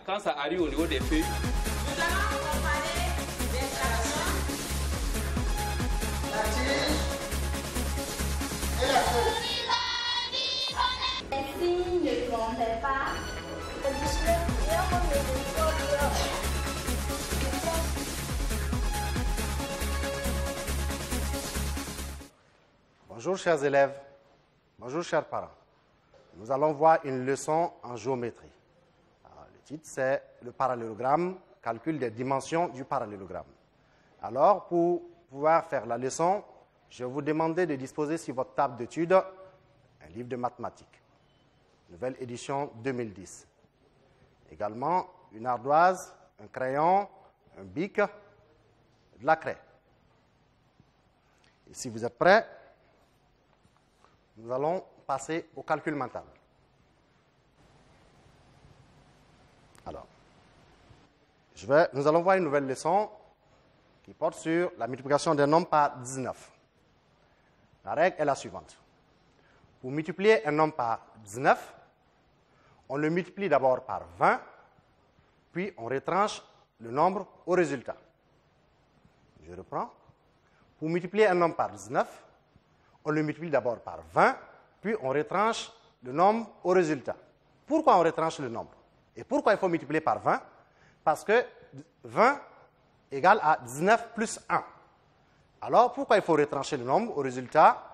Quand ça arrive au niveau des feuilles. Nous allons comparer les fractions, la tige et la feuille. Les signes ne trompent pas. Bonjour chers élèves, bonjour chers parents. Nous allons voir une leçon en géométrie. Alors, le titre c'est le parallélogramme, calcul des dimensions du parallélogramme. Alors pour pouvoir faire la leçon, je vais vous demander de disposer sur votre table d'études un livre de mathématiques, nouvelle édition 2010. Également une ardoise, un crayon, un bic, de la craie. Et si vous êtes prêts, nous allons passer au calcul mental. Alors, nous allons voir une nouvelle leçon qui porte sur la multiplication d'un nombre par 19. La règle est la suivante. Pour multiplier un nombre par 19, on le multiplie d'abord par 20, puis on retranche le nombre au résultat. Je reprends. Pour multiplier un nombre par 19, on le multiplie d'abord par 20, puis on retranche le nombre au résultat. Pourquoi on retranche le nombre? Et pourquoi il faut multiplier par 20? Parce que 20 égale à 19 plus 1. Alors, pourquoi il faut retrancher le nombre au résultat?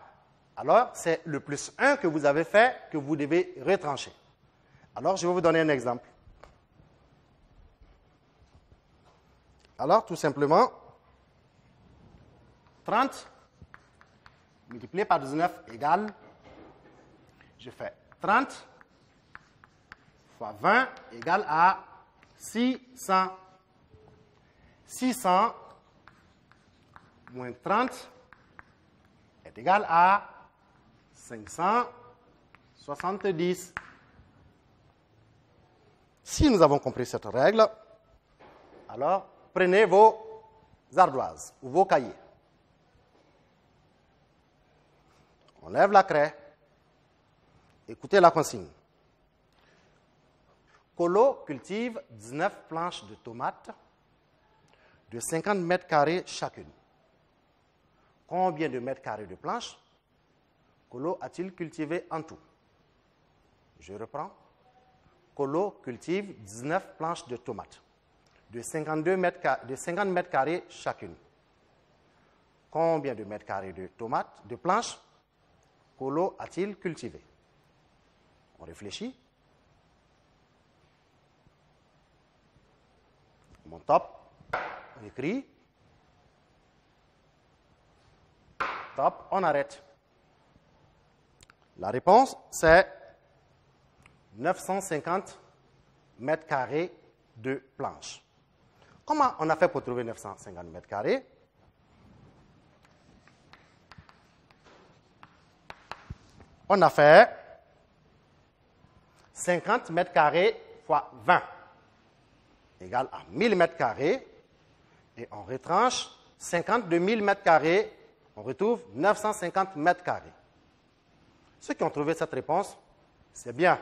Alors, c'est le plus 1 que vous avez fait que vous devez retrancher. Alors, je vais vous donner un exemple. Alors, tout simplement, 30 multiplié par 19 égale, je fais 30 fois 20 égale à 600. 600 moins 30 est égal à 570. Si nous avons compris cette règle, alors prenez vos ardoises ou vos cahiers. On lève la craie. Écoutez la consigne. Colo cultive 19 planches de tomates de 50 mètres carrés chacune. Combien de mètres carrés de planches Colo a-t-il cultivé en tout? Je reprends. Colo cultive 19 planches de tomates de 50 mètres carrés chacune. Combien de mètres carrés de tomates, de planches Colo a-t-il cultivé? On réfléchit. Mon top, on écrit. Top, on arrête. La réponse, c'est 950 mètres carrés de planches. Comment on a fait pour trouver 950 mètres carrés? On a fait 50 mètres carrés fois 20 égale à 1000 mètres carrés. Et on retranche 50 de 1000 mètres carrés, on retrouve 950 mètres carrés. Ceux qui ont trouvé cette réponse, c'est bien.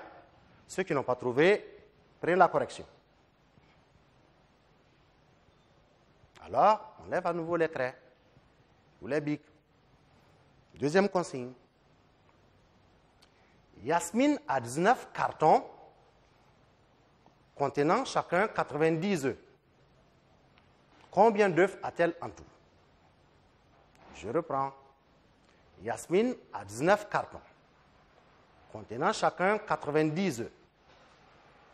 Ceux qui n'ont pas trouvé, prennent la correction. Alors, on lève à nouveau les craies ou les bics. Deuxième consigne. Yasmine a 19 cartons contenant chacun 90 œufs. Combien d'œufs a-t-elle en tout? Je reprends. Yasmine a 19 cartons contenant chacun 90 œufs.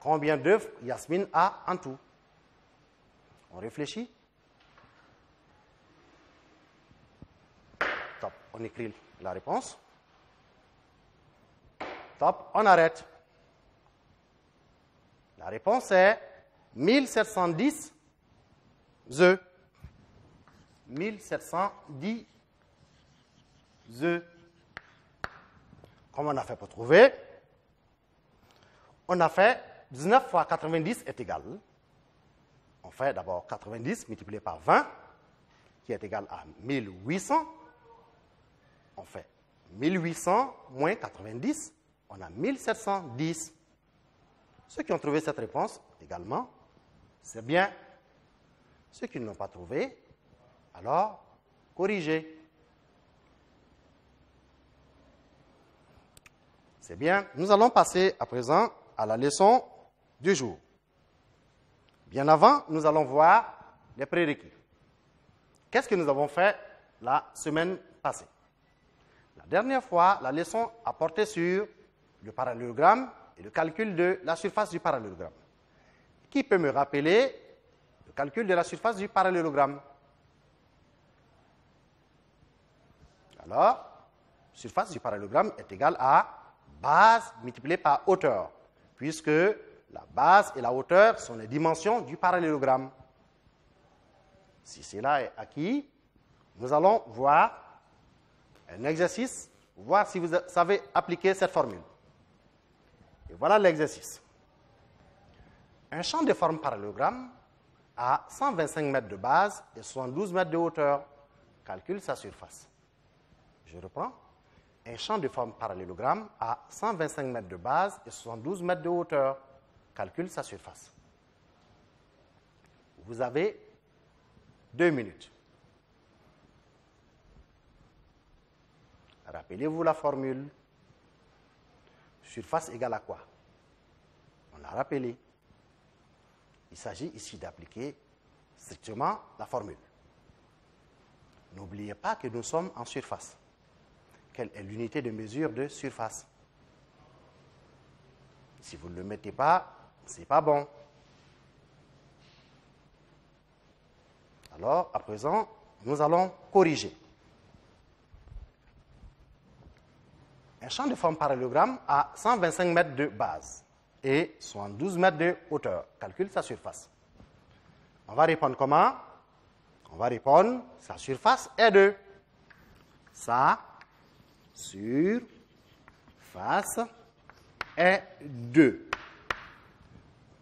Combien d'œufs Yasmine a en tout? On réfléchit. Top, on écrit la réponse. Top, on arrête. La réponse est 1710 œufs. 1710 œufs. Comment on a fait pour trouver? On a fait 19 fois 90 est égal. On fait d'abord 90 multiplié par 20, qui est égal à 1800. On fait 1800 moins 90, on a 1710. Ceux qui ont trouvé cette réponse, également. C'est bien. Ceux qui ne l'ont pas trouvé, alors corrigez. C'est bien. Nous allons passer à présent à la leçon du jour. Bien avant, nous allons voir les prérequis. Qu'est-ce que nous avons fait la semaine passée? La dernière fois, la leçon a porté sur le parallélogramme et le calcul de la surface du parallélogramme. Qui peut me rappeler le calcul de la surface du parallélogramme? Alors, surface du parallélogramme est égale à base multipliée par hauteur, puisque la base et la hauteur sont les dimensions du parallélogramme. Si cela est acquis, nous allons voir un exercice, voir si vous savez appliquer cette formule. Et voilà l'exercice. Un champ de forme parallélogramme a 125 mètres de base et 72 mètres de hauteur. Calcule sa surface. Je reprends. Un champ de forme parallélogramme a 125 mètres de base et 72 mètres de hauteur. Calcule sa surface. Vous avez 2 minutes. Rappelez-vous la formule. Surface égale à quoi? On l'a rappelé. Il s'agit ici d'appliquer strictement la formule. N'oubliez pas que nous sommes en surface. Quelle est l'unité de mesure de surface? Si vous ne le mettez pas, ce n'est pas bon. Alors, à présent, nous allons corriger. Un champ de forme parallélogramme a 125 mètres de base et 72 mètres de hauteur. Calcule sa surface. On va répondre comment? On va répondre, sa surface est de sa surface est 2.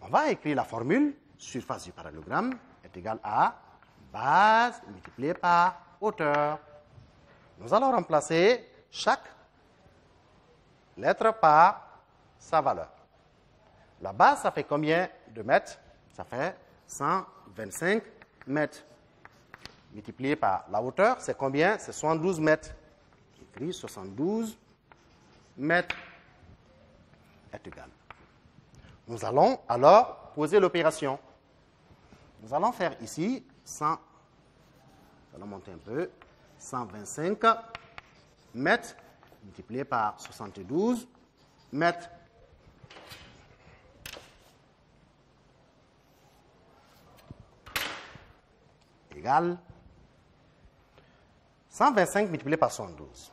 On va écrire la formule, surface du parallélogramme est égale à base multipliée par hauteur. Nous allons remplacer chaque lettre par sa valeur. La base, ça fait combien de mètres? Ça fait 125 mètres. Multiplié par la hauteur, c'est combien? C'est 72 mètres. J'écris 72 mètres est égal. Nous allons alors poser l'opération. Nous allons faire ici 100, nous allons monter un peu, 125 mètres multiplié par 72 mètres. Égale 125 multiplié par 72.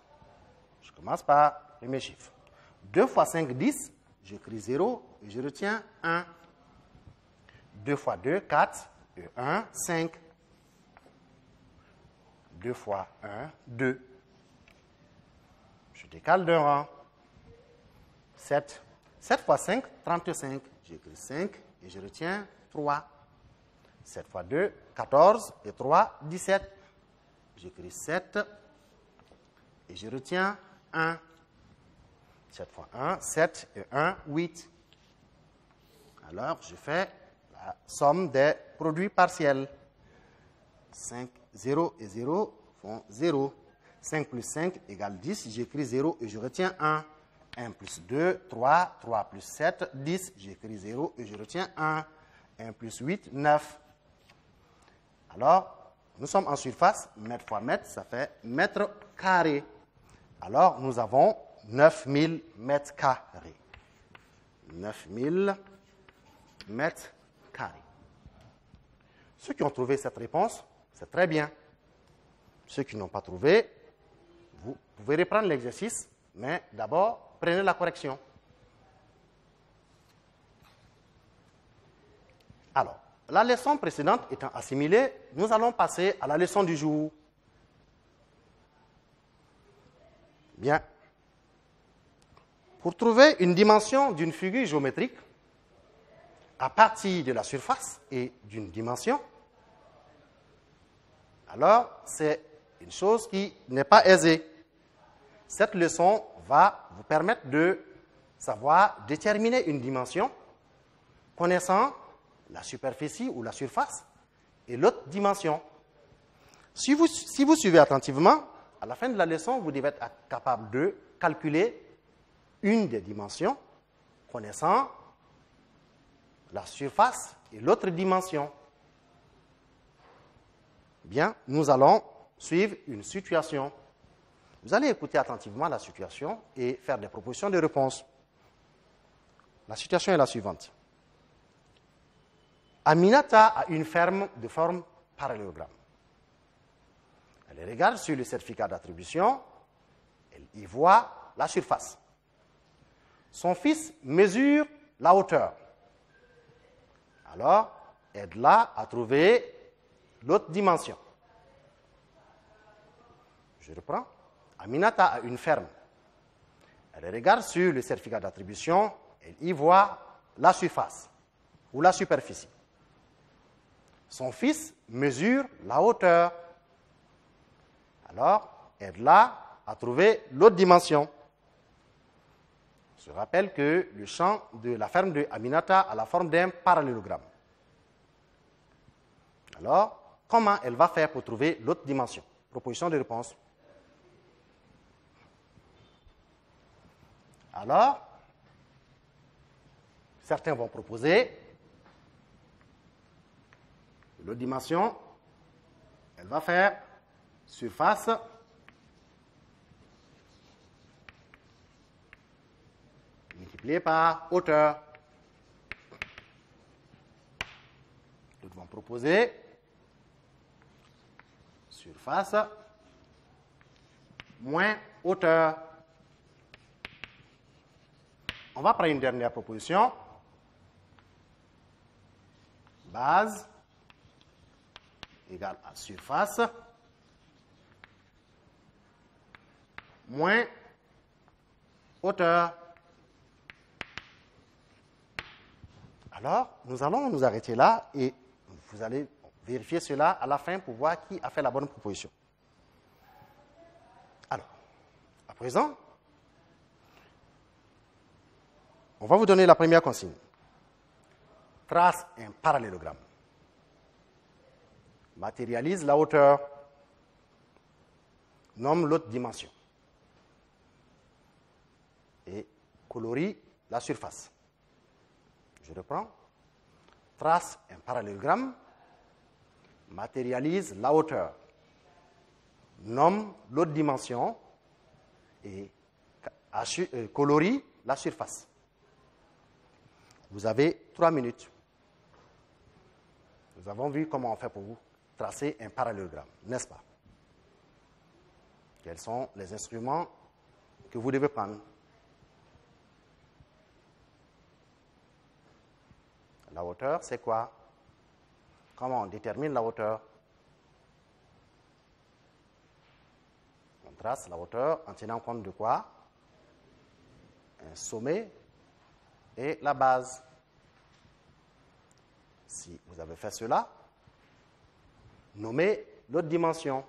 Je commence par le premier chiffre. 2 fois 5, 10. J'écris 0 et je retiens 1. 2 fois 2, 4. Et 1, 5. 2 fois 1, 2. Je décale d'un rang. 7. 7 fois 5, 35. J'écris 5 et je retiens 3. 7 fois 2, 14 et 3, 17. J'écris 7 et je retiens 1. 7 fois 1, 7 et 1, 8. Alors, je fais la somme des produits partiels. 5, 0 et 0 font 0. 5 plus 5 égale 10. J'écris 0 et je retiens 1. 1 plus 2, 3. 3 plus 7, 10. J'écris 0 et je retiens 1. 1 plus 8, 9. Alors, nous sommes en surface. Mètre fois mètre, ça fait mètre carré. Alors, nous avons 9000 mètres carrés. 9000 mètres carrés. Ceux qui ont trouvé cette réponse, c'est très bien. Ceux qui n'ont pas trouvé, vous pouvez reprendre l'exercice, mais d'abord, prenez la correction. Alors, la leçon précédente étant assimilée, nous allons passer à la leçon du jour. Bien. Pour trouver une dimension d'une figure géométrique, à partir de la surface et d'une dimension, alors c'est une chose qui n'est pas aisée. Cette leçon va vous permettre de savoir déterminer une dimension, connaissant la superficie ou la surface et l'autre dimension. Si vous suivez attentivement, à la fin de la leçon, vous devez être capable de calculer une des dimensions connaissant la surface et l'autre dimension. Bien, nous allons suivre une situation. Vous allez écouter attentivement la situation et faire des propositions de réponse. La situation est la suivante. Aminata a une ferme de forme parallélogramme. Elle regarde sur le certificat d'attribution, elle y voit la surface. Son fils mesure la hauteur. Alors, aide-la à trouver l'autre dimension. Je reprends. Aminata a une ferme. Elle regarde sur le certificat d'attribution, elle y voit la surface ou la superficie. Son fils mesure la hauteur. Alors, aide-la à trouver l'autre dimension. Je rappelle que le champ de la ferme de Aminata a la forme d'un parallélogramme. Alors, comment elle va faire pour trouver l'autre dimension? Proposition de réponse. Alors, certains vont proposer l'autre dimension. Elle va faire surface multiplié par hauteur. D'autres vont proposer surface moins hauteur. On va prendre une dernière proposition. Base égale à surface moins hauteur. Alors, nous allons nous arrêter là et vous allez vérifier cela à la fin pour voir qui a fait la bonne proposition. Alors, à présent, on va vous donner la première consigne. Trace un parallélogramme. Matérialise la hauteur. Nomme l'autre dimension. Et colorie la surface. Je reprends. Trace un parallélogramme. Matérialise la hauteur. Nomme l'autre dimension. Et colorie la surface. Vous avez 3 minutes. Nous avons vu comment on fait pour vous tracer un parallélogramme, n'est-ce pas? Quels sont les instruments que vous devez prendre? La hauteur, c'est quoi? Comment on détermine la hauteur? On trace la hauteur en tenant compte de quoi? Un sommet et la base. Si vous avez fait cela, nommez l'autre dimension.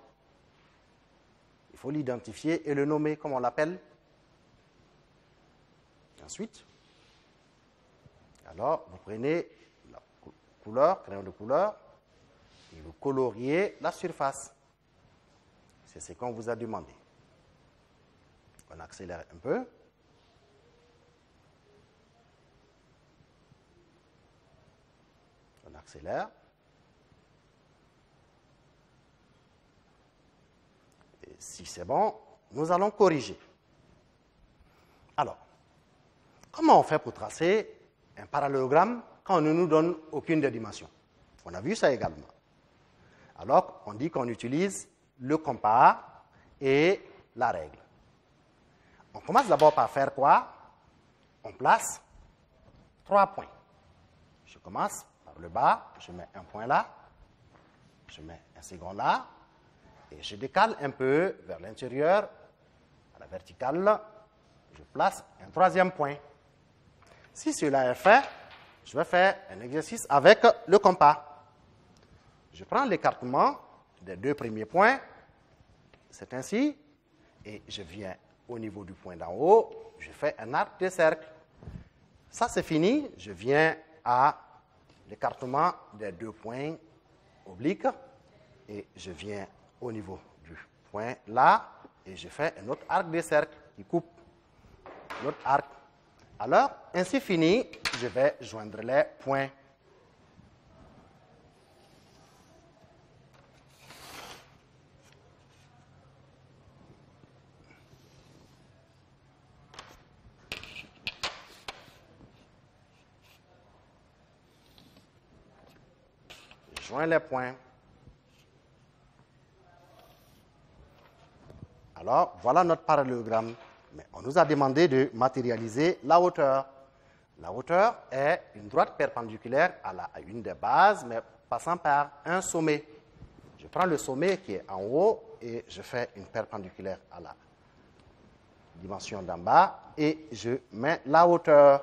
Il faut l'identifier et le nommer, comme on l'appelle. Ensuite, alors, vous prenez la couleur, crayon de couleur, et vous coloriez la surface. C'est ce qu'on vous a demandé. On accélère un peu. On accélère. Et si c'est bon, nous allons corriger. Alors, comment on fait pour tracer un parallélogramme quand on ne nous donne aucune des dimensions? On a vu ça également. Alors, on dit qu'on utilise le compas et la règle. On commence d'abord par faire quoi? On place 3 points. Je commence par le bas, je mets un point là, je mets un second là, et je décale un peu vers l'intérieur, à la verticale, je place un 3e point. Si cela est fait, je vais faire un exercice avec le compas. Je prends l'écartement des 2 premiers points, c'est ainsi, et je viens au niveau du point d'en haut, je fais un arc de cercle. Ça, c'est fini, je viens à l'écartement des deux points obliques et je viens au niveau du point là et je fais un autre arc de cercle qui coupe l'autre arc. Alors, ainsi fini, je vais joindre les points. Je joins les points. Alors, voilà notre parallélogramme. Mais on nous a demandé de matérialiser la hauteur. La hauteur est une droite perpendiculaire à une des bases, mais passant par un sommet. Je prends le sommet qui est en haut et je fais une perpendiculaire à la dimension d'en bas et je mets la hauteur.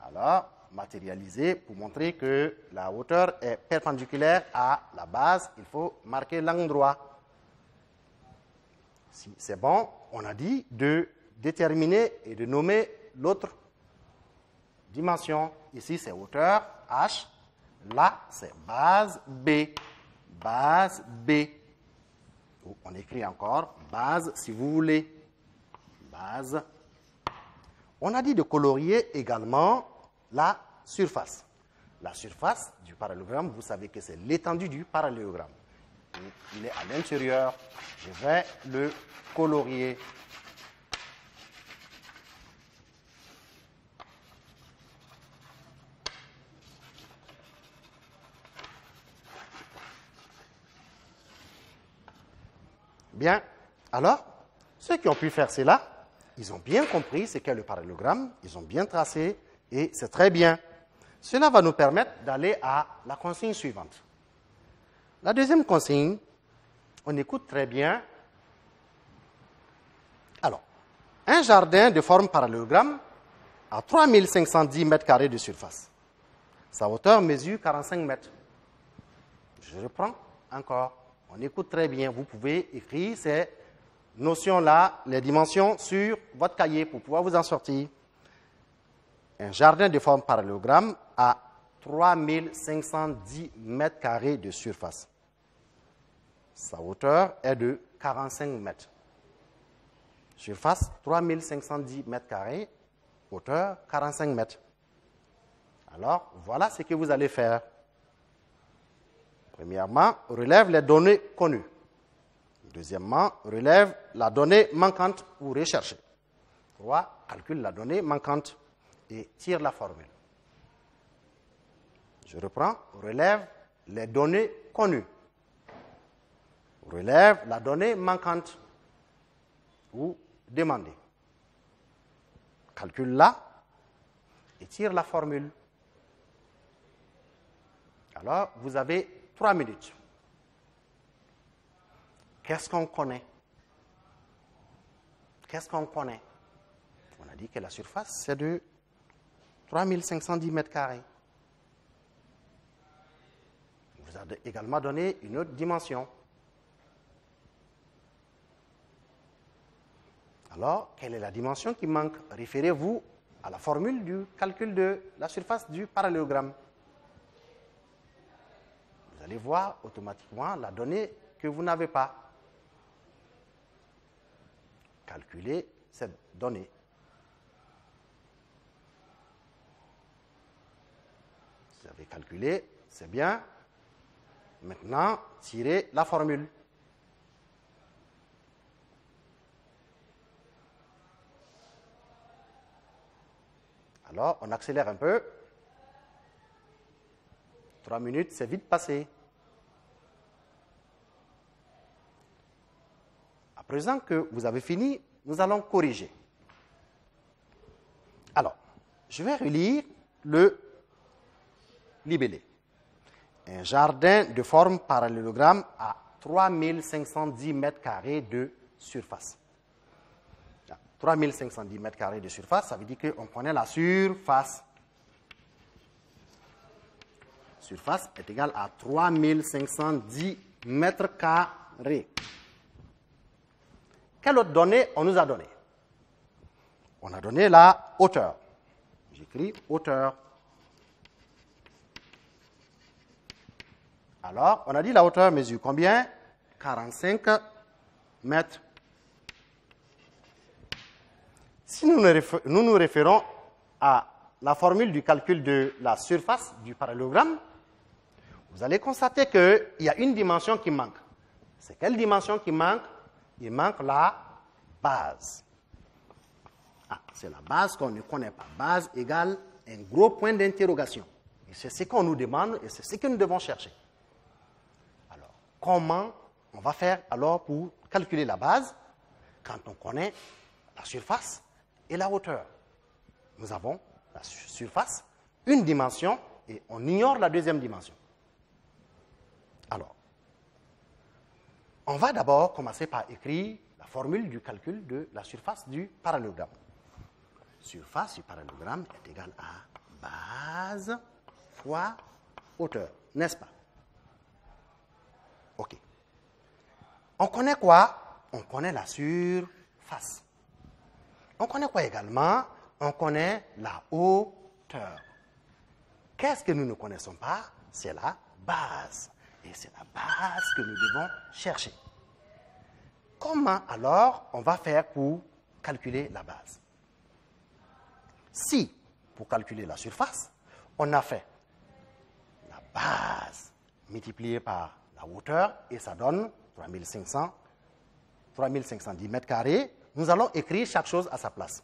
Alors, matérialiser pour montrer que la hauteur est perpendiculaire à la base, il faut marquer l'angle droit. Si c'est bon, on a dit de déterminer et de nommer l'autre dimension. Ici, c'est hauteur H. Là, c'est base B. Base B. On écrit encore base si vous voulez. Base. On a dit de colorier également la surface. La surface du parallélogramme, vous savez que c'est l'étendue du parallélogramme. Il est à l'intérieur. Je vais le colorier. Bien. Alors, ceux qui ont pu faire cela, ils ont bien compris ce qu'est le parallélogramme, ils ont bien tracé et c'est très bien. Cela va nous permettre d'aller à la consigne suivante. La deuxième consigne, on écoute très bien. Alors, un jardin de forme parallélogramme a 3510 mètres carrés de surface. Sa hauteur mesure 45 mètres. Je reprends encore. On écoute très bien. Vous pouvez écrire ces notions-là, les dimensions sur votre cahier pour pouvoir vous en sortir. Un jardin de forme parallélogramme a 3510 mètres carrés de surface. Sa hauteur est de 45 mètres. Surface, 3510 mètres carrés. Hauteur, 45 mètres. Alors, voilà ce que vous allez faire. Premièrement, relève les données connues. Deuxièmement, relève la donnée manquante ou recherchée. 3. Calcule la donnée manquante et tire la formule. Je reprends. Relève les données connues. Relève la donnée manquante ou demandée. Calcule-la et tire la formule. Alors, vous avez 3 minutes. Qu'est-ce qu'on connaît? Qu'est-ce qu'on connaît? On a dit que la surface, c'est de 3510 mètres carrés. On vous a également donné une autre dimension. Alors, quelle est la dimension qui manque? Référez-vous à la formule du calcul de la surface du parallélogramme. Vous allez voir automatiquement la donnée que vous n'avez pas. Calculez cette donnée. Vous avez calculé, c'est bien. Maintenant, tirez la formule. Alors, on accélère un peu. 3 minutes, c'est vite passé. À présent que vous avez fini, nous allons corriger. Alors, je vais relire le libellé. Un jardin de forme parallélogramme à 3510 mètres carrés de surface. 3510 mètres carrés de surface, ça veut dire qu'on connaît la surface. Surface est égale à 3510 mètres carrés. Quelle autre donnée on nous a donné? On a donné la hauteur. J'écris hauteur. Alors, on a dit la hauteur mesure combien? 45 mètres. Si nous nous référons à la formule du calcul de la surface du parallélogramme, vous allez constater qu'il y a une dimension qui manque. C'est quelle dimension qui manque? Il manque la base. Ah, c'est la base qu'on ne connaît pas. Base égale un gros point d'interrogation. Et c'est ce qu'on nous demande et c'est ce que nous devons chercher. Alors, comment on va faire alors pour calculer la base quand on connaît la surface et la hauteur? Nous avons la surface, une dimension, et on ignore la deuxième dimension. Alors, on va d'abord commencer par écrire la formule du calcul de la surface du parallélogramme. Surface du parallélogramme est égale à base fois hauteur, n'est-ce pas? OK. On connaît quoi? On connaît la surface. On connaît quoi également? On connaît la hauteur. Qu'est-ce que nous ne connaissons pas? C'est la base. Et c'est la base que nous devons chercher. Comment alors on va faire pour calculer la base? Si, pour calculer la surface, on a fait la base multipliée par la hauteur et ça donne 3510 mètres carrés, nous allons écrire chaque chose à sa place.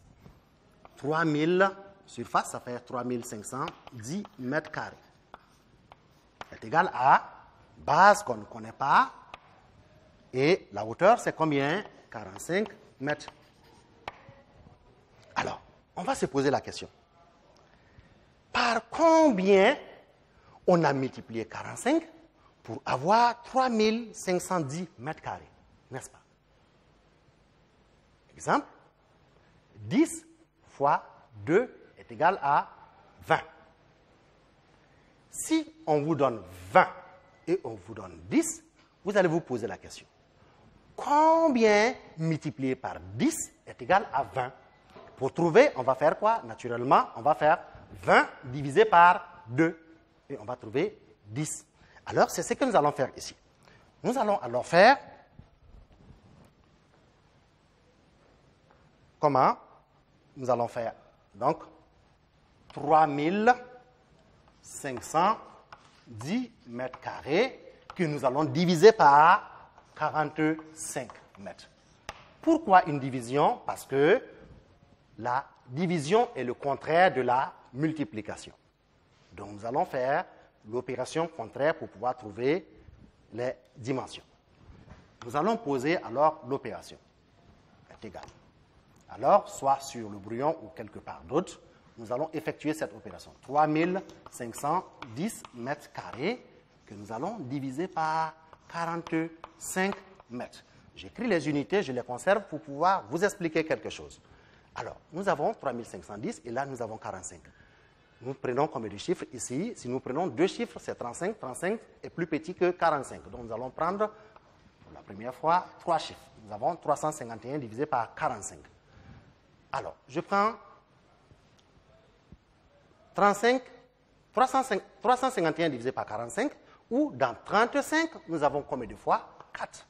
3000 surface, ça fait 3510 mètres carrés. C'est égal à base qu'on ne connaît pas. Et la hauteur, c'est combien? 45 mètres. Alors, on va se poser la question. Par combien on a multiplié 45 pour avoir 3510 mètres carrés? N'est-ce pas? Exemple, 10 fois 2 est égal à 20. Si on vous donne 20 et on vous donne 10, vous allez vous poser la question. Combien multiplié par 10 est égal à 20? Pour trouver, on va faire quoi? Naturellement, on va faire 20 divisé par 2. Et on va trouver 10. Alors, c'est ce que nous allons faire ici. Nous allons alors faire... Comment? Nous allons faire, donc, 3510 mètres carrés que nous allons diviser par 45 mètres. Pourquoi une division? Parce que la division est le contraire de la multiplication. Donc, nous allons faire l'opération contraire pour pouvoir trouver les dimensions. Nous allons poser alors l'opération. Est égal. Alors, soit sur le brouillon ou quelque part d'autre, nous allons effectuer cette opération. 3510 mètres carrés que nous allons diviser par 45 mètres. J'écris les unités, je les conserve pour pouvoir vous expliquer quelque chose. Alors, nous avons 3510 et là, nous avons 45. Nous prenons combien de chiffres ici? Si nous prenons deux chiffres, c'est 35. 35 est plus petit que 45. Donc, nous allons prendre, pour la première fois, trois chiffres. Nous avons 351 divisé par 45. Alors, je prends 351 divisé par 45, ou dans 35, nous avons combien de fois? 4.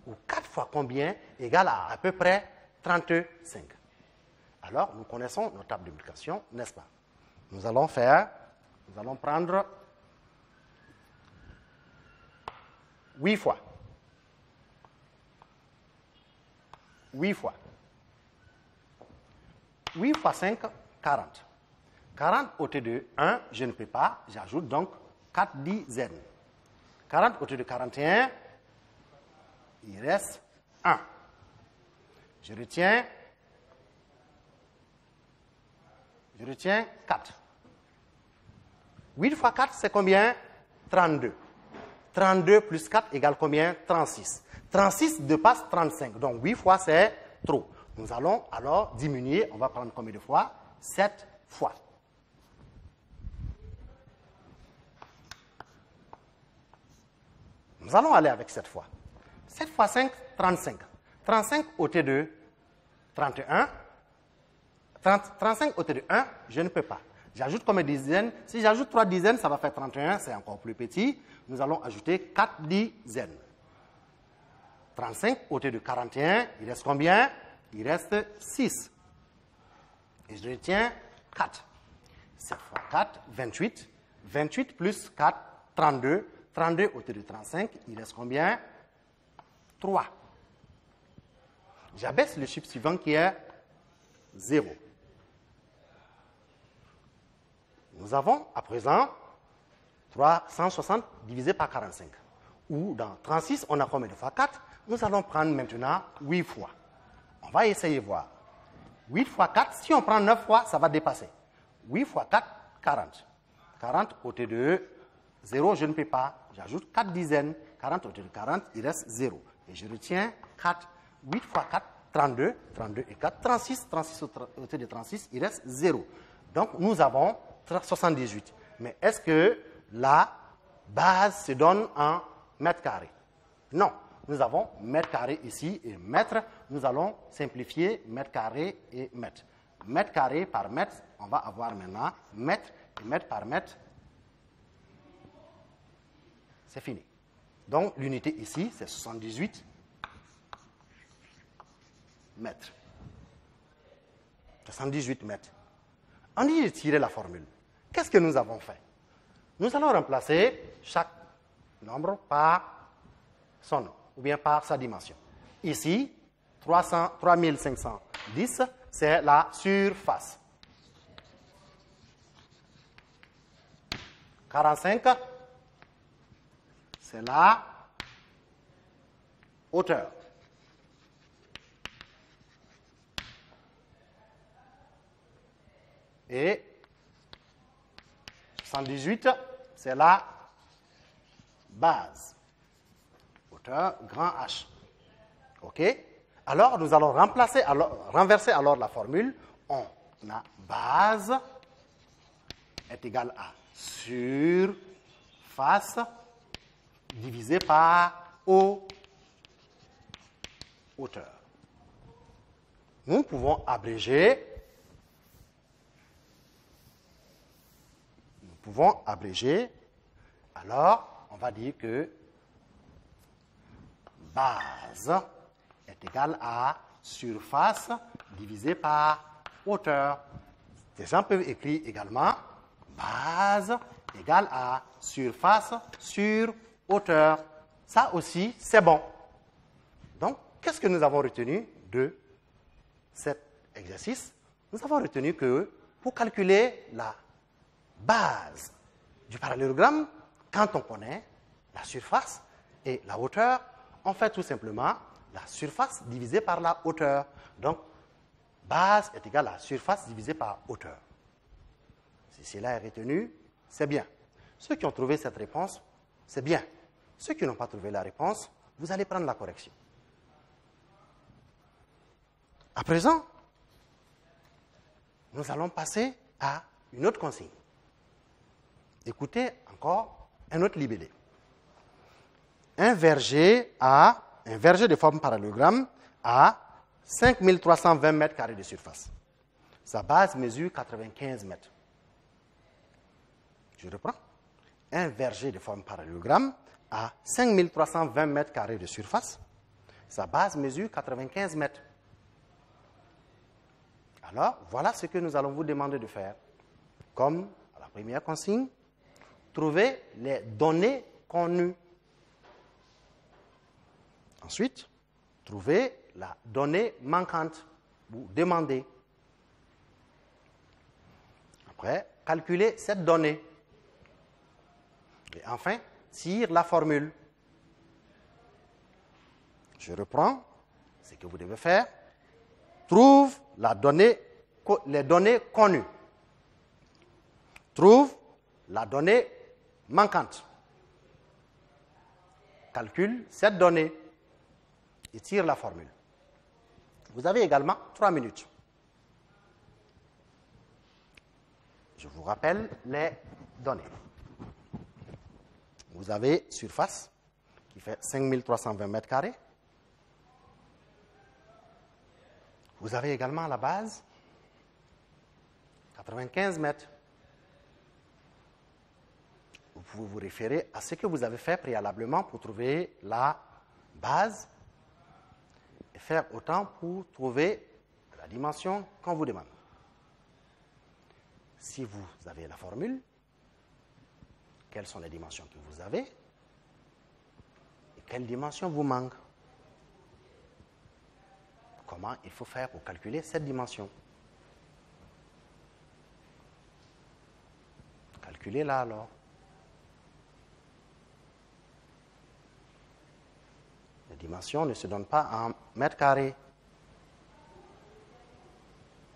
Ou 4 fois combien égale à peu près 35. Alors, nous connaissons nos tables de multiplication, n'est-ce pas? Nous allons prendre 8 fois. 8 fois. 8 fois 5, 40. 40 ôté de 1, je ne peux pas, j'ajoute donc 4 dizaines. 40 ôté de 41, il reste 1. Je retiens 4. 8 fois 4, c'est combien? 32. 32 plus 4 égale combien? 36. 36 dépasse 35, donc 8 fois, c'est trop. Nous allons alors diminuer, on va prendre combien de fois? 7 fois. Nous allons aller avec 7 fois. 7 fois 5, 35. 35 ôté de 31. 35 ôté de 1, je ne peux pas. J'ajoute comme dizaine. Si j'ajoute 3 dizaines, ça va faire 31, c'est encore plus petit. Nous allons ajouter 4 dizaines. 35 ôté de 41, il reste combien? Il reste 6. Et je retiens 4. 7 fois 4, 28. 28 plus 4, 32. 32 ôté de 35, il reste combien? 3. J'abaisse le chiffre suivant qui est 0. Nous avons à présent 360 divisé par 45. Ou dans 36, on a combien de fois 4? Nous allons prendre maintenant 8 fois. On va essayer de voir. 8 fois 4, si on prend 9 fois, ça va dépasser. 8 fois 4, 40. 40 ôté de 0, je ne peux pas. J'ajoute 4 dizaines. 40 ôté de 40, il reste 0. Et je retiens 4. 8 fois 4, 32. 32 et 4, 36. 36 ôté de 36, il reste 0. Donc, nous avons 78. Mais est-ce que la base se donne en mètres carrés? Non. Nous avons mètre carré ici et mètre. Nous allons simplifier mètre carré et mètre. Mètre carré par mètre, on va avoir maintenant mètre et mètre par mètre. C'est fini. Donc, l'unité ici, c'est 78 mètres. 78 mètres. On dit de tirer la formule. Qu'est-ce que nous avons fait? Nous allons remplacer chaque nombre par son nom, ou bien par sa dimension. Ici, 3510, c'est la surface. 45, c'est la hauteur. Et 78, c'est la base. Hauteur grand H. OK? Alors, nous allons renverser alors la formule. On a base est égal à surface divisé par hauteur. Nous pouvons abréger. Alors, on va dire que base est égal à surface divisé par hauteur. Les gens peuvent écrire également base égale à surface sur hauteur. Ça aussi, c'est bon. Donc, qu'est-ce que nous avons retenu de cet exercice? Nous avons retenu que pour calculer la base du parallélogramme, quand on connaît la surface et la hauteur, on fait tout simplement la surface divisée par la hauteur. Donc, base est égale à surface divisée par hauteur. Si cela est retenu, c'est bien. Ceux qui ont trouvé cette réponse, c'est bien. Ceux qui n'ont pas trouvé la réponse, vous allez prendre la correction. À présent, nous allons passer à une autre consigne. Écoutez encore un autre libellé. Un verger de forme parallélogramme a 5320 mètres carrés de surface. Sa base mesure 95 mètres. Je reprends. Un verger de forme parallélogramme a 5320 mètres carrés de surface. Sa base mesure 95 mètres. Alors, voilà ce que nous allons vous demander de faire. Comme à la première consigne, trouver les données connues. Ensuite, trouver la donnée manquante ou demandée. Après, calculer cette donnée. Et enfin, tire la formule. Je reprends ce que vous devez faire. Trouve les données connues. Trouve la donnée manquante. Calcule cette donnée et tire la formule. Vous avez également 3 minutes. Je vous rappelle les données. Vous avez surface qui fait 5320 mètres carrés. Vous avez également la base 95 mètres. Vous pouvez vous référer à ce que vous avez fait préalablement pour trouver la base et faire autant pour trouver la dimension qu'on vous demande. Si vous avez la formule, quelles sont les dimensions que vous avez et quelles dimensions vous manquent. Comment il faut faire pour calculer cette dimension. Calculez-la alors. Les dimensions ne se donnent pas en mètres carrés.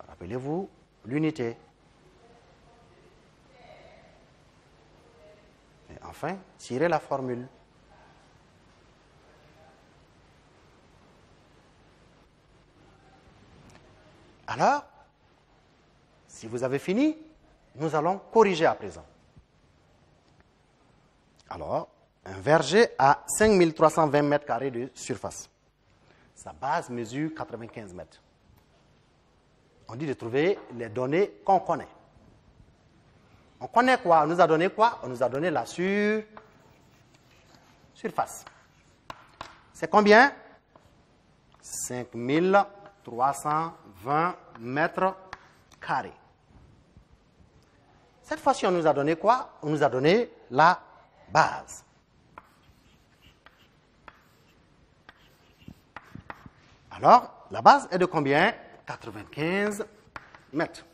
Rappelez-vous l'unité. Et enfin, tirez la formule. Alors, si vous avez fini, nous allons corriger à présent. Alors, un verger a 5320 mètres carrés de surface. Sa base mesure 95 mètres. On dit de trouver les données qu'on connaît. On connaît quoi? On nous a donné quoi? On nous a donné la surface. C'est combien? 5320 mètres carrés. Cette fois-ci, on nous a donné quoi? On nous a donné la base. Alors, la base est de combien? 95 mètres.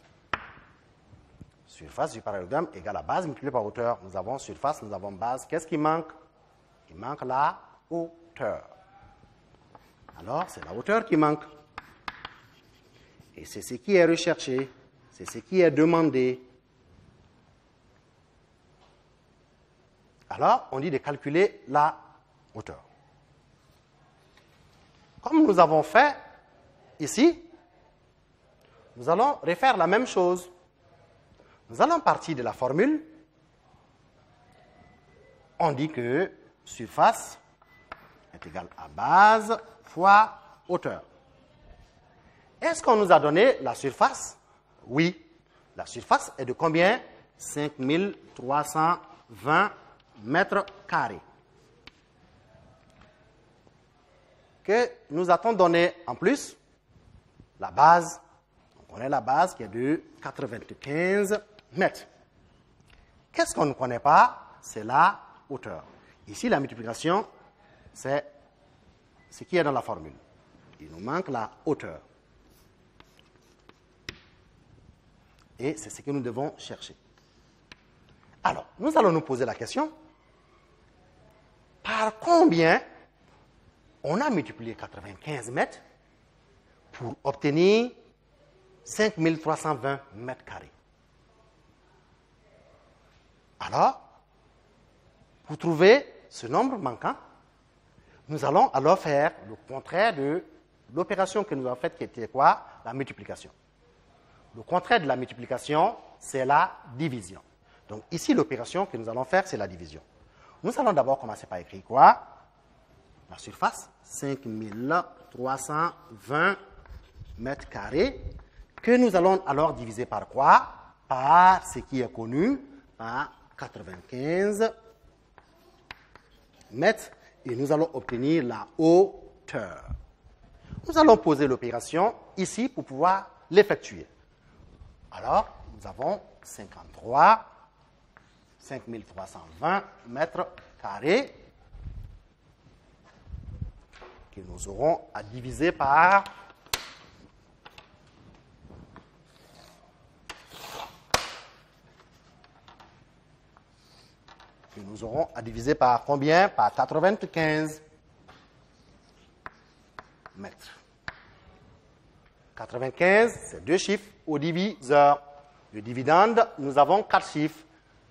Surface du parallélogramme égale à base multipliée par hauteur. Nous avons surface, nous avons base. Qu'est-ce qui manque? Il manque la hauteur. Alors, c'est la hauteur qui manque. Et c'est ce qui est recherché. C'est ce qui est demandé. Alors, on dit de calculer la hauteur. Comme nous avons fait ici, nous allons refaire la même chose. Nous allons partir de la formule. On dit que surface est égale à base fois hauteur. Est-ce qu'on nous a donné la surface? Oui. La surface est de combien? 5320 mètres carrés. Que nous a-t-on donné en plus? La base. On connaît la base qui est de 95 mètres. Qu'est-ce qu'on ne connaît pas? C'est la hauteur. Ici, la multiplication, c'est ce qui est dans la formule. Il nous manque la hauteur. Et c'est ce que nous devons chercher. Alors, nous allons nous poser la question, par combien on a multiplié 95 mètres pour obtenir 5320 mètres carrés? Alors, pour trouver ce nombre manquant, nous allons alors faire le contraire de l'opération que nous avons faite, qui était quoi? La multiplication. Le contraire de la multiplication, c'est la division. Donc ici, l'opération que nous allons faire, c'est la division. Nous allons d'abord commencer par écrire quoi? La surface, 5320 mètres carrés, que nous allons alors diviser par quoi? Par ce qui est connu, par 95 mètres, et nous allons obtenir la hauteur. Nous allons poser l'opération ici pour pouvoir l'effectuer. Alors, nous avons 5320 mètres carrés que nous aurons à diviser par combien? Par 95 mètres. 95, c'est deux chiffres au diviseur. Le dividende, nous avons 4 chiffres.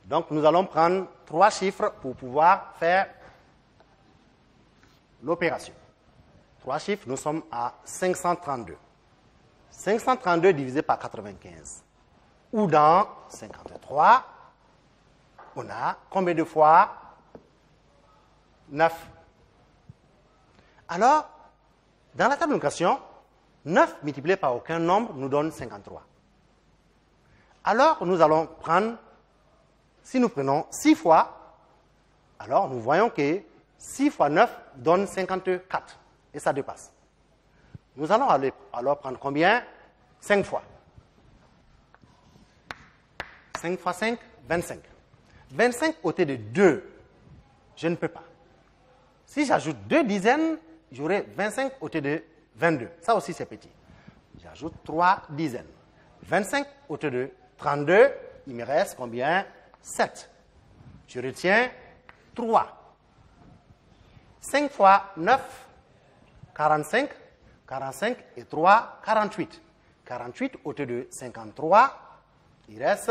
Donc, nous allons prendre 3 chiffres pour pouvoir faire l'opération. 3 chiffres, nous sommes à 532. 532 divisé par 95. Ou dans 53, on a combien de fois? 9. Alors, dans la table de multiplication, 9 multiplié par aucun nombre nous donne 53. Alors, nous allons prendre, si nous prenons 6 fois, alors nous voyons que 6 fois 9 donne 54, et ça dépasse. Nous allons alors prendre combien? 5 fois. 5 fois 5, 25. 25 ôté de 2, je ne peux pas. Si j'ajoute 2 dizaines, j'aurai 25 ôté de 22. Ça aussi, c'est petit. J'ajoute 3 dizaines. 25 ôté de 32, il me reste combien? 7. Je retiens 3. 5 fois 9, 45. 45 et 3, 48. 48 ôté de 53, il reste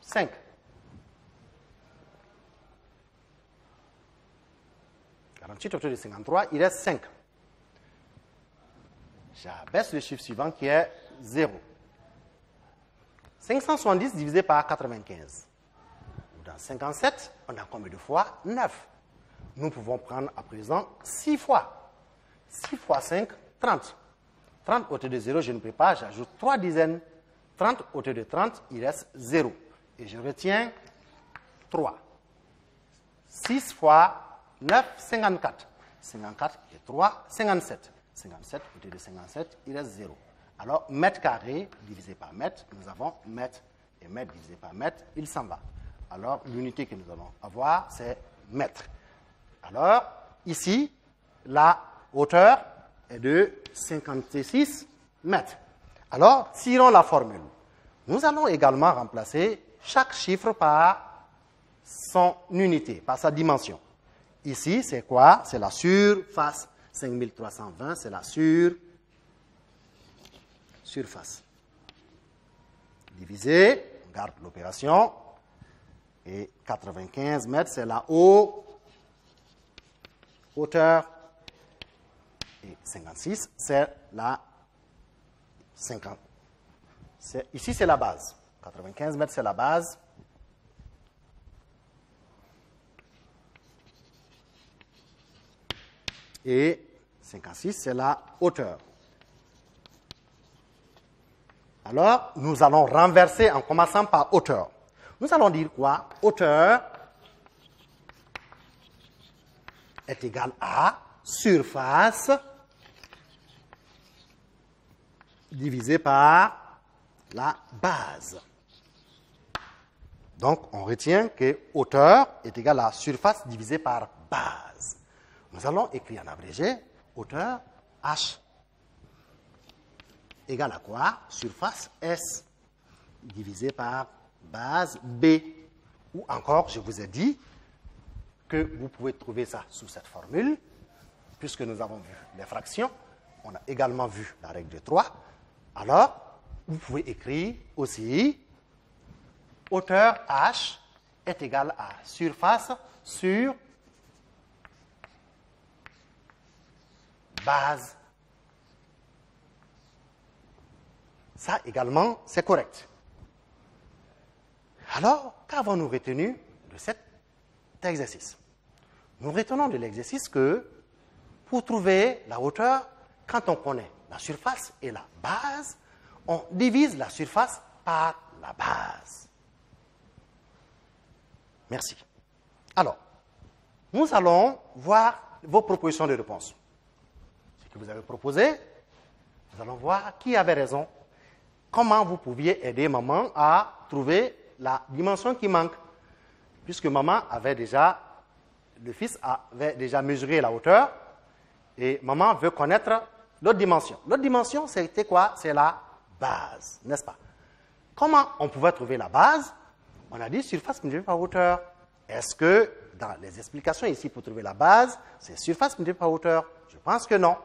5. Ôté de 53, il reste 5. J'abaisse le chiffre suivant qui est 0. 570 divisé par 95. Dans 57, on a combien de fois? 9. Nous pouvons prendre à présent 6 fois. 6 fois 5, 30. 30 ôté de 0, je ne peux pas, j'ajoute 3 dizaines. 30 ôté de 30, il reste 0. Et je retiens 3. 6 fois 9, 54. 54 et 3, 57. 57 ôté de 57, il reste 0. Alors, mètre carré divisé par mètre, nous avons mètre. Et mètre divisé par mètre, il s'en va. Alors, l'unité que nous allons avoir, c'est mètre. Alors, ici, la hauteur est de 56 mètres. Alors, tirons la formule. Nous allons également remplacer chaque chiffre par son unité, par sa dimension. Ici, c'est quoi? C'est la surface. 5320, c'est la surface. Divisé, on garde l'opération. Et 95 mètres, c'est la hauteur. Et 56, c'est la 50. Ici, c'est la base. 95 mètres, c'est la base. Et 56, c'est la hauteur. Alors, nous allons renverser en commençant par hauteur. Nous allons dire quoi? Hauteur est égal à surface divisé par la base. Donc, on retient que hauteur est égal à surface divisé par base. Nous allons écrire en abrégé hauteur H égale à quoi? Surface S divisé par base B. Ou encore, je vous ai dit que vous pouvez trouver ça sous cette formule, puisque nous avons vu les fractions, on a également vu la règle de 3. Alors, vous pouvez écrire aussi hauteur H est égal à surface sur base. Ça également, c'est correct. Alors, qu'avons-nous retenu de cet exercice? Nous retenons de l'exercice que pour trouver la hauteur, quand on connaît la surface et la base, on divise la surface par la base. Merci. Alors, nous allons voir vos propositions de réponse. Ce que vous avez proposé, nous allons voir qui avait raison, comment vous pouviez aider maman à trouver la dimension qui manque. Puisque maman avait déjà, le fils avait déjà mesuré la hauteur, et maman veut connaître l'autre dimension. L'autre dimension, c'était quoi? C'est la base, n'est-ce pas? Comment on pouvait trouver la base? On a dit surface multipliée par hauteur. Est-ce que, dans les explications ici pour trouver la base, c'est surface multipliée par hauteur? Je pense que non.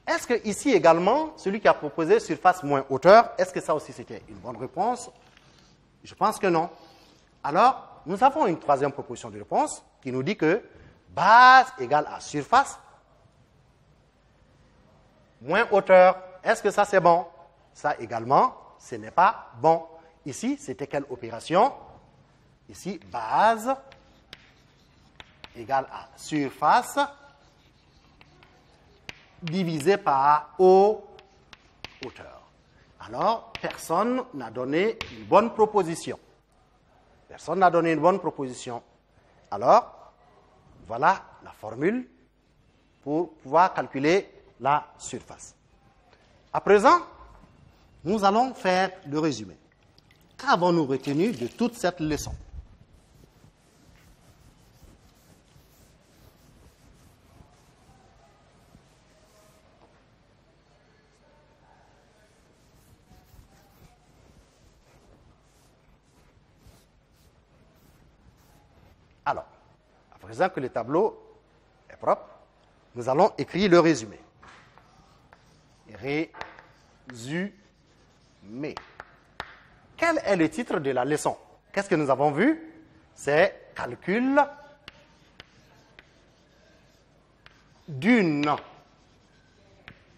Est-ce que ici également, celui qui a proposé surface moins hauteur, est-ce que ça aussi c'était une bonne réponse? Je pense que non. Alors, nous avons une troisième proposition de réponse qui nous dit que base égale à surface moins hauteur. Est-ce que ça c'est bon? Ça également, ce n'est pas bon. Ici, c'était quelle opération? Ici, base égale à surface divisé par hauteur. Alors, personne n'a donné une bonne proposition. Personne n'a donné une bonne proposition. Alors, voilà la formule pour pouvoir calculer la surface. À présent, nous allons faire le résumé. Qu'avons-nous retenu de toute cette leçon? Alors, à présent que le tableau est propre, nous allons écrire le résumé. Résumé. Quel est le titre de la leçon? Qu'est-ce que nous avons vu? C'est calcul d'une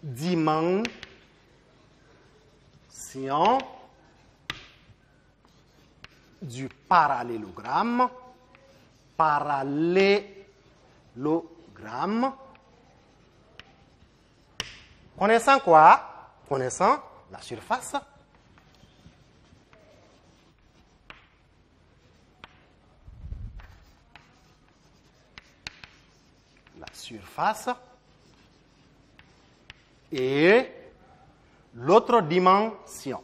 dimension du parallélogramme. Connaissant quoi? Connaissant la surface. La surface et l'autre dimension.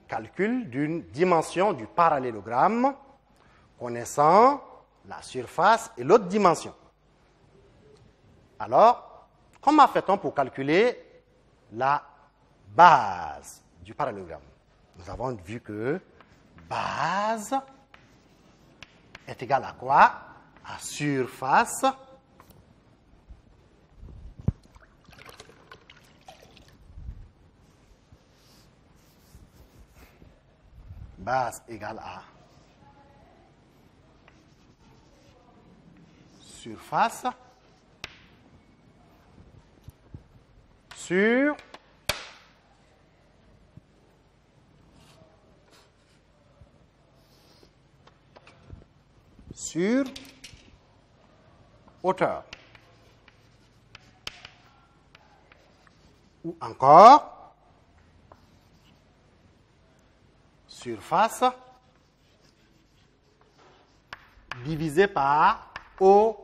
Calcul d'une dimension du parallélogramme connaissant la surface et l'autre dimension. Alors, comment fait-on pour calculer la base du parallélogramme? Nous avons vu que base est égale à quoi? À surface base égale à surface sur hauteur. Ou encore surface divisé par hauteur.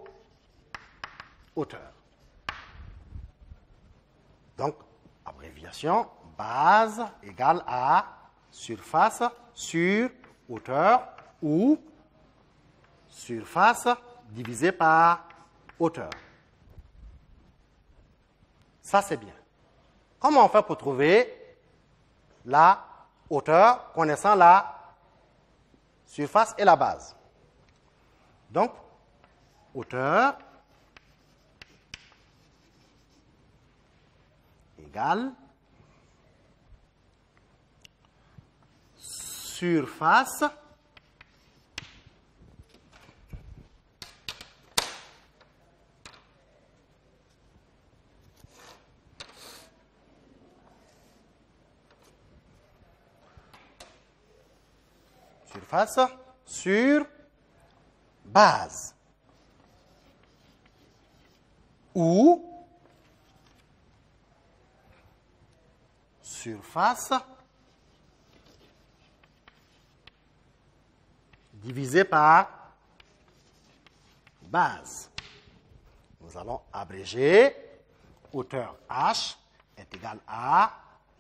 Donc, abréviation, base égale à surface sur hauteur ou surface divisé par hauteur. Ça, c'est bien. Comment on fait pour trouver la hauteur connaissant la surface et la base? Donc, hauteur égale surface sur base ou surface divisé par base. Nous allons abréger. Hauteur H est égale à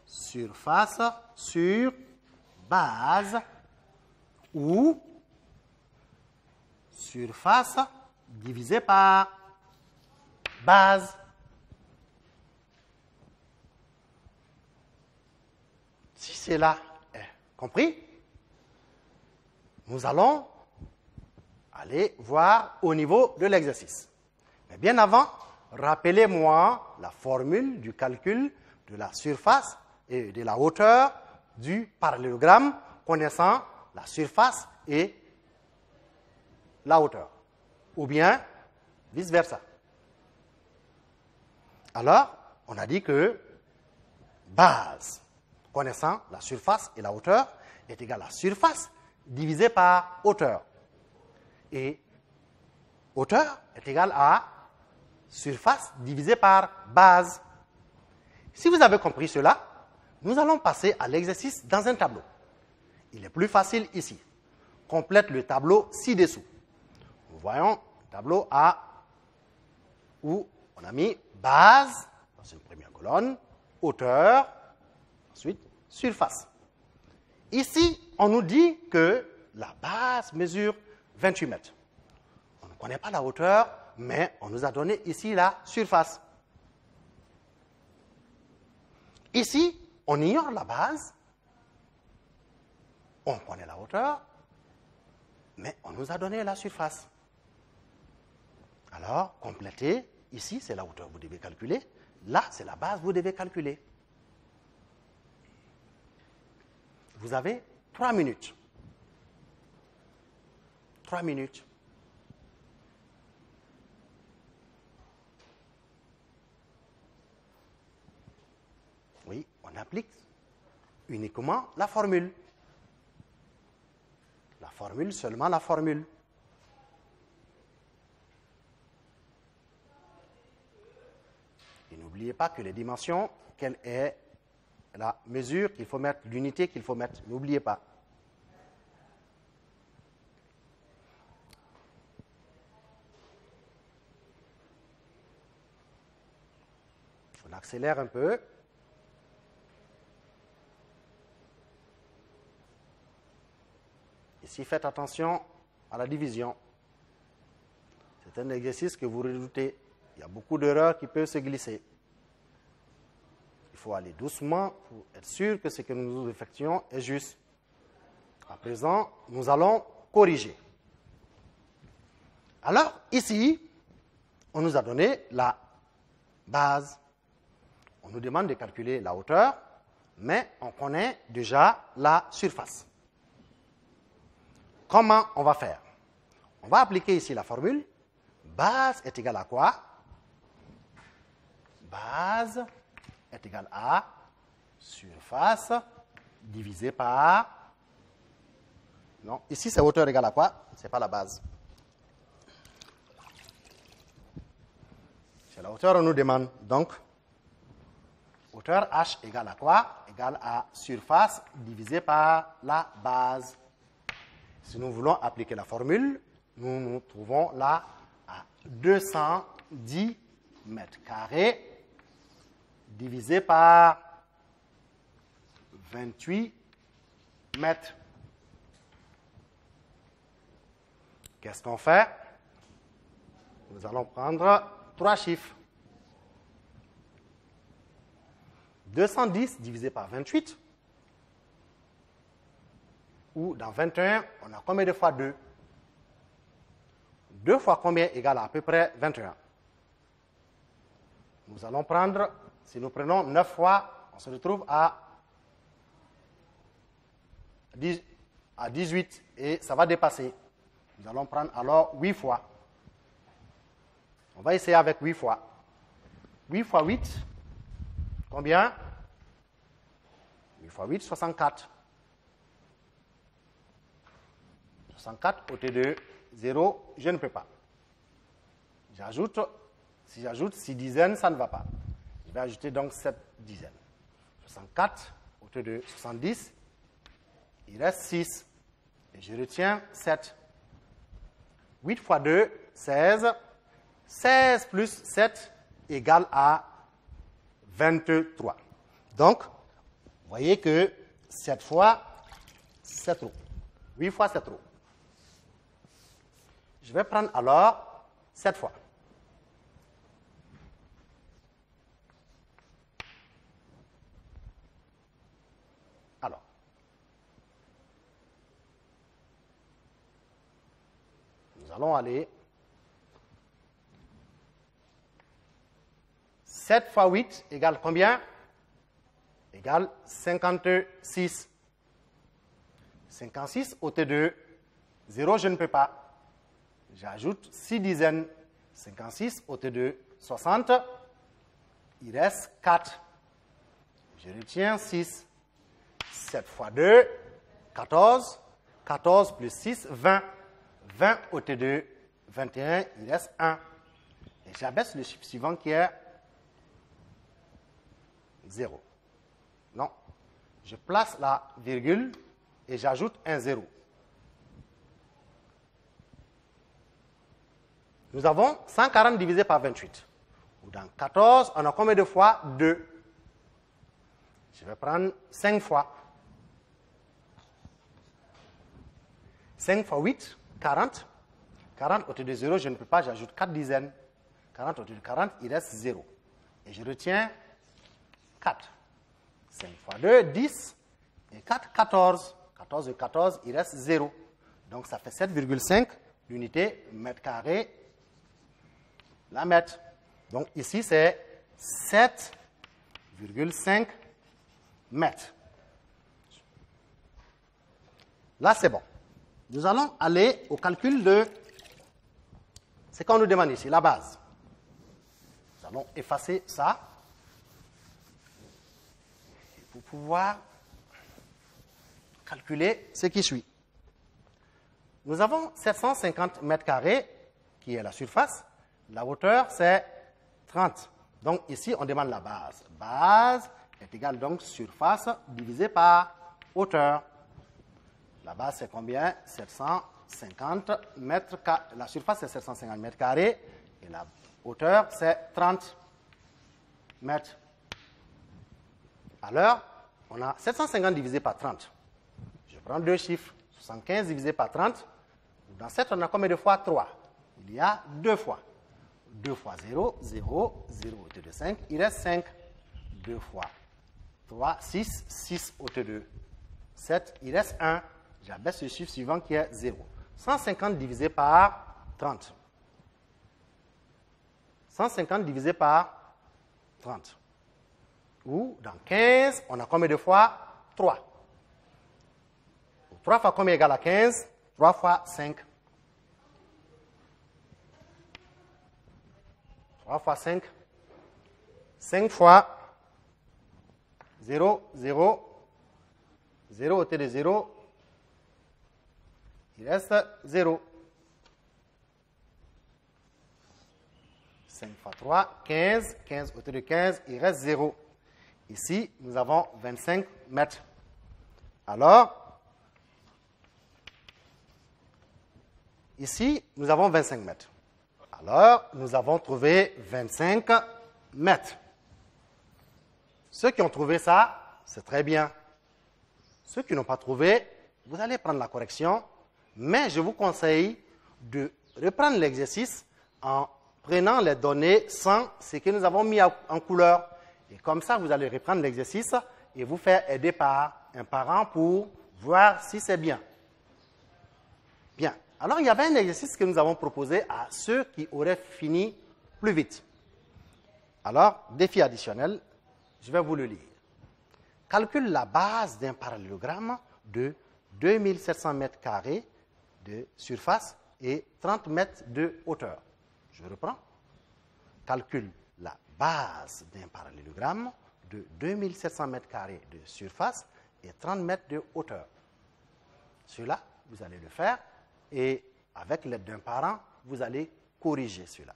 surface sur base ou surface divisé par base. Si cela est compris, nous allons aller voir au niveau de l'exercice. Mais bien avant, rappelez-moi la formule du calcul de la surface et de la hauteur du parallélogramme connaissant la surface et la hauteur, ou bien vice-versa. Alors, on a dit que base connaissant la surface et la hauteur est égale à surface divisé par hauteur. Et hauteur est égal à surface divisé par base. Si vous avez compris cela, nous allons passer à l'exercice dans un tableau. Il est plus facile ici. Complète le tableau ci-dessous. Nous voyons le tableau A où on a mis base dans une première colonne, hauteur, ensuite surface. Ici, on nous dit que la base mesure 28 mètres. On ne connaît pas la hauteur, mais on nous a donné ici la surface. Ici, on ignore la base, on connaît la hauteur, mais on nous a donné la surface. Alors, complétez, ici c'est la hauteur, vous devez calculer, là c'est la base, vous devez calculer. Vous avez 3 minutes. 3 minutes. Oui, on applique uniquement la formule. La formule, seulement la formule. Et n'oubliez pas que les dimensions, quelle est la mesure qu'il faut mettre, l'unité qu'il faut mettre. N'oubliez pas. On accélère un peu. Ici, faites attention à la division. C'est un exercice que vous redoutez. Il y a beaucoup d'erreurs qui peuvent se glisser. Il faut aller doucement pour être sûr que ce que nous effectuons est juste. À présent, nous allons corriger. Alors, ici, on nous a donné la base. On nous demande de calculer la hauteur, mais on connaît déjà la surface. Comment on va faire? On va appliquer ici la formule. Base est égale à quoi? Base est égale à surface divisé par... Non, ici c'est hauteur égale à quoi? Ce n'est pas la base. C'est la hauteur qu'on nous demande. Donc, hauteur H égale à quoi? Égale à surface divisé par la base. Si nous voulons appliquer la formule, nous nous trouvons là à 210 mètres carrés divisé par 28 mètres. Qu'est-ce qu'on fait? Nous allons prendre 3 chiffres. 210 divisé par 28. Ou dans 21, on a combien de fois 2? 2 fois combien égale à peu près 21? Nous allons prendre, si nous prenons 9 fois, on se retrouve à 18 et ça va dépasser. Nous allons prendre alors 8 fois. On va essayer avec 8 fois. 8 fois 8, combien? 8 fois 8, 64. 64 ôté de 0, je ne peux pas. J'ajoute, si j'ajoute 6 dizaines, ça ne va pas. Je vais ajouter donc 7 dizaines. 64 ôté de 70, il reste 6. Et je retiens 7. 8 fois 2, 16. 16 plus 7 égale à 23. Donc, vous voyez que 7 fois 7 trop. 8 fois 7 trop. Je vais prendre alors 7 fois. Alors, nous allons aller 7 fois 8 égale combien? Égale 56. 56 ôté de 0, je ne peux pas. J'ajoute 6 dizaines. 56 ôté de 60, il reste 4. Je retiens 6. 7 fois 2, 14. 14 plus 6, 20. 20 ôté de 21, il reste 1. Et j'abaisse le chiffre suivant qui est 0. Non. Je place la virgule et j'ajoute un 0. Nous avons 140 divisé par 28. Dans 14, on a combien de fois 2? Je vais prendre 5 fois. 5 fois 8, 40. 40 au-dessus de 0, je ne peux pas, j'ajoute 4 dizaines. 40 au-dessus de 40, il reste 0. Et je retiens 4. 5 fois 2, 10. Et 4, 14. 14 de 14, il reste 0. Donc ça fait 7,5 l'unité mètre carré la mètre. Donc ici, c'est 7,5 mètres. Là, c'est bon. Nous allons aller au calcul de ce qu'on nous demande ici, la base. Nous allons effacer ça pour pouvoir calculer ce qui suit. Nous avons 750 mètres carrés qui est la surface. La hauteur, c'est 30. Donc ici, on demande la base. Base est égale donc surface divisé par hauteur. La base, c'est combien? 750 mètres carrés. La surface, c'est 750 mètres carrés. Et la hauteur, c'est 30 mètres. Alors, on a 750 divisé par 30. Je prends deux chiffres. 75 divisé par 30. Dans 7, on a combien de fois 3? Il y a 2 fois. 2 fois 0, 0, 0 au-dessus de 5, il reste 5. 2 fois 3, 6, 6 au-dessus de 7, il reste 1. J'abaisse le chiffre suivant qui est 0. 150 divisé par 30. 150 divisé par 30. Ou dans 15, on a combien de fois? 3. 3 fois combien égale à 15? 3 fois 5. 3 fois 5. 5 fois 0, 0. 0 au-dessus de 0. Il reste 0. 5 fois 3, 15. 15 au-dessus de 15, il reste 0. Ici, nous avons 25 mètres. Alors, ici, nous avons 25 mètres. Alors, nous avons trouvé 25 mètres. Ceux qui ont trouvé ça, c'est très bien. Ceux qui n'ont pas trouvé, vous allez prendre la correction, mais je vous conseille de reprendre l'exercice en prenant les données sans ce que nous avons mis en couleur. Et comme ça, vous allez reprendre l'exercice et vous faire aider par un parent pour voir si c'est bien. Bien. Alors, il y avait un exercice que nous avons proposé à ceux qui auraient fini plus vite. Alors, défi additionnel, je vais vous le lire. Calcule la base d'un parallélogramme de 2700 mètres carrés de surface et 30 mètres de hauteur. Je reprends. Calcule la base d'un parallélogramme de 2700 mètres carrés de surface et 30 mètres de hauteur. Cela, vous allez le faire. Et avec l'aide d'un parent, vous allez corriger cela.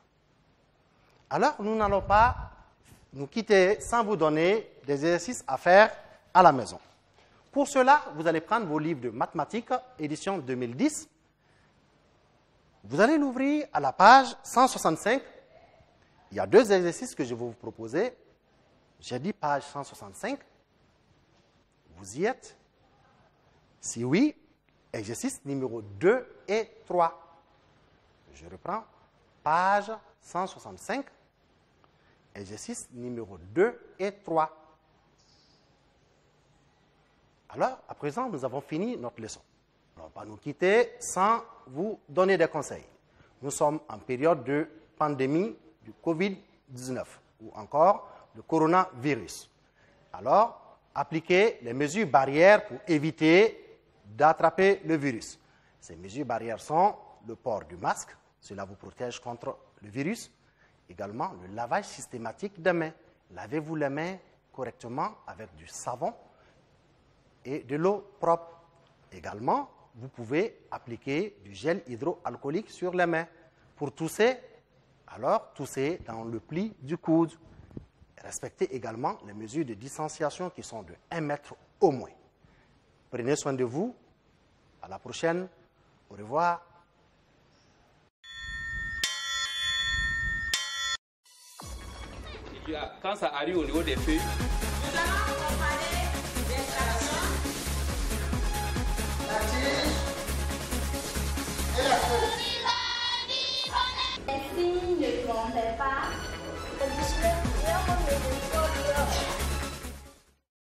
Alors, nous n'allons pas nous quitter sans vous donner des exercices à faire à la maison. Pour cela, vous allez prendre vos livres de mathématiques, édition 2010. Vous allez l'ouvrir à la page 165. Il y a 2 exercices que je vais vous proposer. J'ai dit page 165. Vous y êtes? Si oui, exercice numéro 2 et 3. Je reprends. Page 165. Exercice numéro 2 et 3. Alors, à présent, nous avons fini notre leçon. On ne va pas nous quitter sans vous donner des conseils. Nous sommes en période de pandémie du Covid-19 ou encore le coronavirus. Alors, appliquez les mesures barrières pour éviter d'attraper le virus. Ces mesures barrières sont le port du masque, cela vous protège contre le virus. Également, le lavage systématique des mains. Lavez-vous les mains correctement avec du savon et de l'eau propre. Également, vous pouvez appliquer du gel hydroalcoolique sur les mains. Pour tousser, alors toussez dans le pli du coude. Respectez également les mesures de distanciation qui sont de 1 mètre au moins. Prenez soin de vous. À la prochaine. Au revoir. Quand ça arrive au niveau des feuilles, Nous allons comparer l'extraction, La tige et la feuille. Les signes ne trompent pas.